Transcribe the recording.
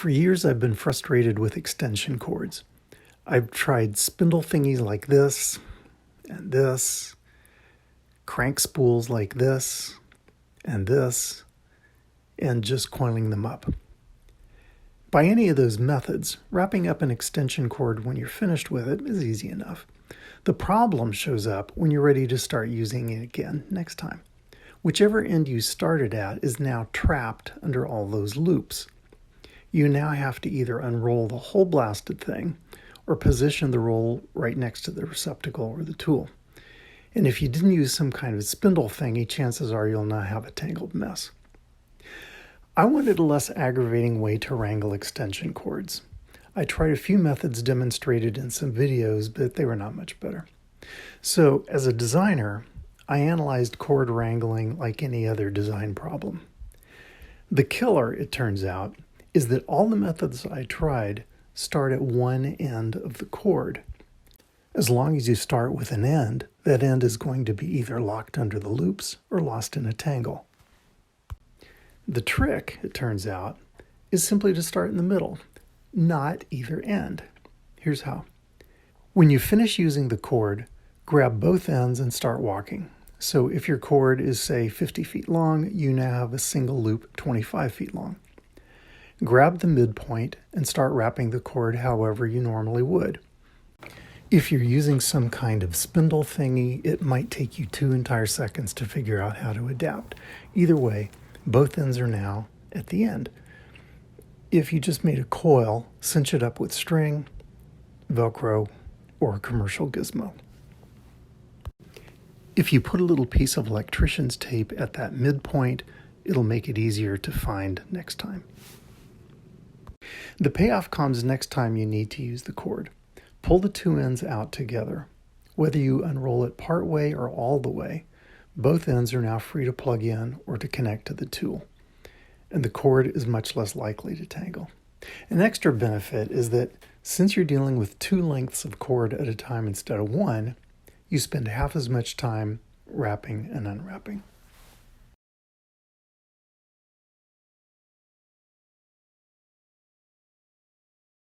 For years, I've been frustrated with extension cords. I've tried spindle thingies like this and this, crank spools like this, and just coiling them up. By any of those methods, wrapping up an extension cord when you're finished with it is easy enough. The problem shows up when you're ready to start using it again next time. Whichever end you started at is now trapped under all those loops. You now have to either unroll the whole blasted thing or position the roll right next to the receptacle or the tool. And if you didn't use some kind of spindle thingy, chances are you'll now have a tangled mess. I wanted a less aggravating way to wrangle extension cords. I tried a few methods demonstrated in some videos, but they were not much better. So, as a designer, I analyzed cord wrangling like any other design problem. The killer, it turns out, is that all the methods I tried start at one end of the cord. As long as you start with an end, that end is going to be either locked under the loops or lost in a tangle. The trick, it turns out, is simply to start in the middle, not either end. Here's how. When you finish using the cord, grab both ends and start walking. So if your cord is, say, 50 feet long, you now have a single loop 25 feet long. Grab the midpoint and start wrapping the cord however you normally would. If you're using some kind of spindle thingy, it might take you 2 entire seconds to figure out how to adapt. Either way, both ends are now at the end. If you just made a coil, cinch it up with string, Velcro, or a commercial gizmo. If you put a little piece of electrician's tape at that midpoint, it'll make it easier to find next time. The payoff comes next time you need to use the cord. Pull the two ends out together. Whether you unroll it part way or all the way, both ends are now free to plug in or to connect to the tool, and the cord is much less likely to tangle. An extra benefit is that since you're dealing with 2 lengths of cord at a time instead of 1, you spend half as much time wrapping and unwrapping.